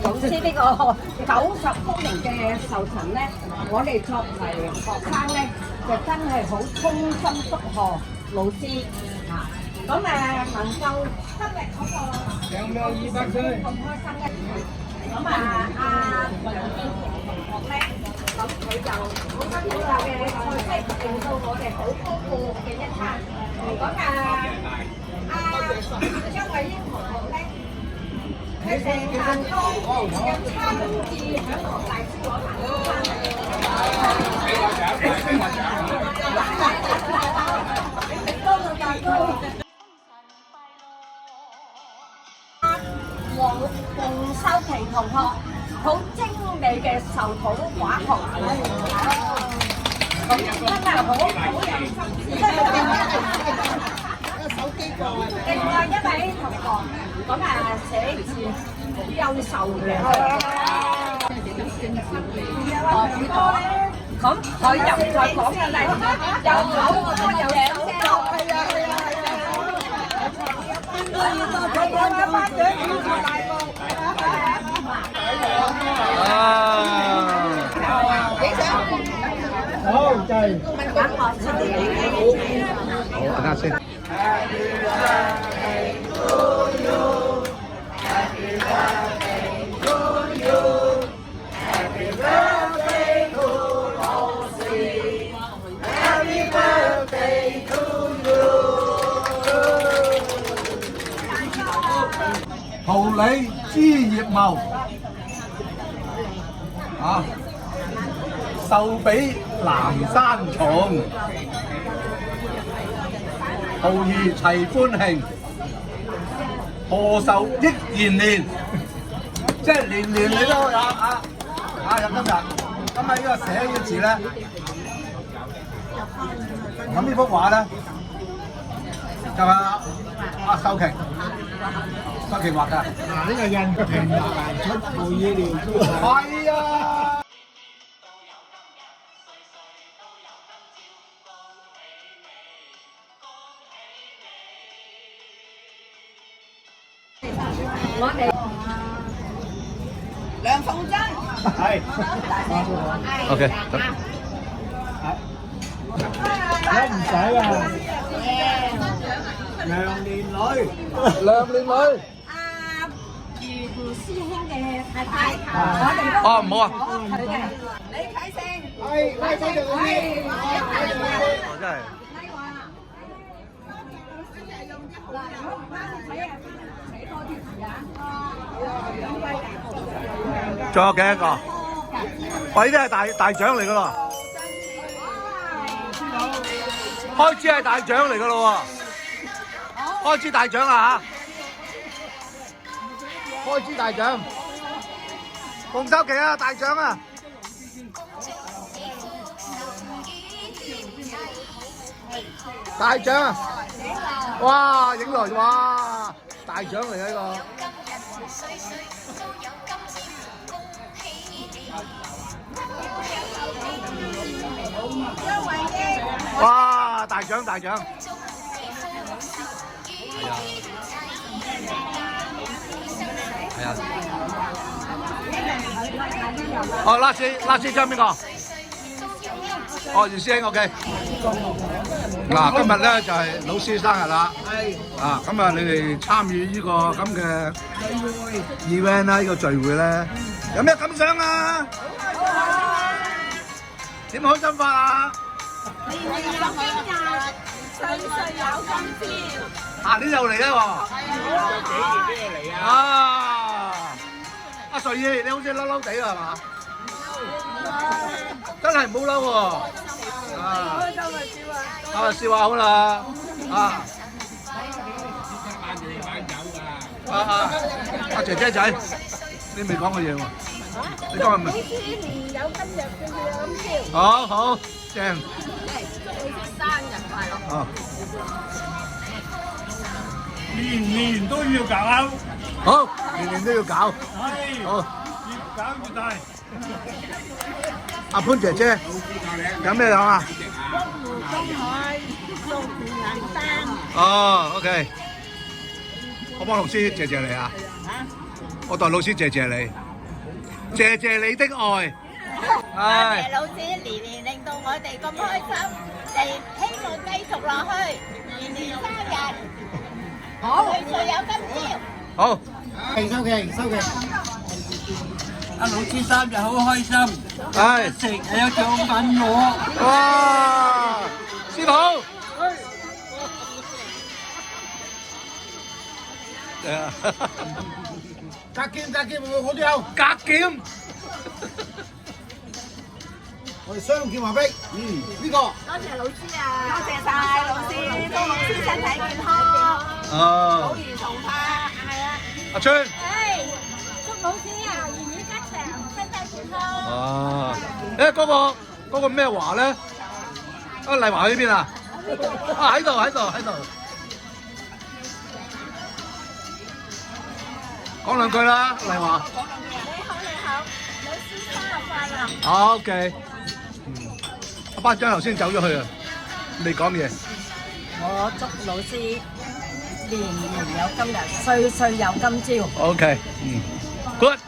老師呢個90公頃嘅授塵咧，我哋作為學生咧，就真係好衷心祝賀老師啊！咁能夠今日嗰個有冇200歲？咁開心咧，咁阿梁建同學咧，咁佢就好辛苦啦嘅菜式，令到我哋好豐富嘅一餐。咁張慧英同學咧。佢成飯都有親自響我大師攞黃秀琪同學好精美嘅壽土畫學，咁真係好有心思。另外一位同學咁寫字好優秀嘅，咁佢又再講嘅例，有口多有手多，係啊！一班長要做大步，好，就係。好，等下先。桃李枝葉茂，壽比南山重，桃兒齊歡慶，賀壽益延年，即係年年你都有有今日呢個寫嘅字咧，咁呢幅畫咧就係阿秀琪。周奇畫㗎，呢個印平難出乎意料之外。係啊！我哋梁鳳珍係。OK，得。唔使啊！梁連女，梁連女。師兄嘅太太，我哋都哦，唔好啊！佢嘅李啟勝，係拉手就嗰啲，真係。仲有幾多個？喂，呢啲係大獎嚟噶咯，開支係大獎嚟噶咯喎，開支大獎啦嚇！開支大獎，馮秀琪啊，大獎啊！大獎啊！哇，影來哇，大獎嚟嘅呢個。哇，大獎大獎！係啊。哦，拉斯張邊個？哦，袁師兄 OK。嗱，今日咧就係老師生日啦。啊，咁啊，你哋參與呢個咁嘅 event 啦，呢個聚會咧，有咩感想啊？點開心法啊？年年有今日，歲歲有今朝。下年又嚟咧喎！有幾年都要嚟啊！啊！阿瑞兒，你好似嬲嬲地啊，係嘛？真係唔好嬲喎！啊！笑下好啦！啊！阿姐姐仔，你未講過嘢喎？你今日咪？年有今日，歲歲有今朝。好好正。祝你生日快樂！哦。年年都要搞，好，年年都要搞。係，好，越搞越大。阿潘姐姐，有咩講啊？中海，祝福人生。哦 ，OK。我幫老師謝謝你啊！我代老師謝謝你。謝謝你的愛。多謝老師年年令到我哋咁開心，嚟希望繼續落去，年年生日，歲歲有今朝。好，收期。阿老師生日好開心，係食有獎品攞。哇，師傅。格劍，我都有。格劍。我哋雙劍華飛。呢個。多謝老師啊！多謝晒老師，祝老師身體健康，哦。好如同化，係啊！阿春。係，祝老師啊，年年吉祥，身體健康。哦。誒，嗰個咩華咧？啊，麗華喺邊啊？啊，喺度。講兩句啦，麗華。你好，老師生日快樂。好 OK。阿班長頭先走咗去啊，未講嘢。我祝老師年年有今日，歲歲有今朝。OK，good。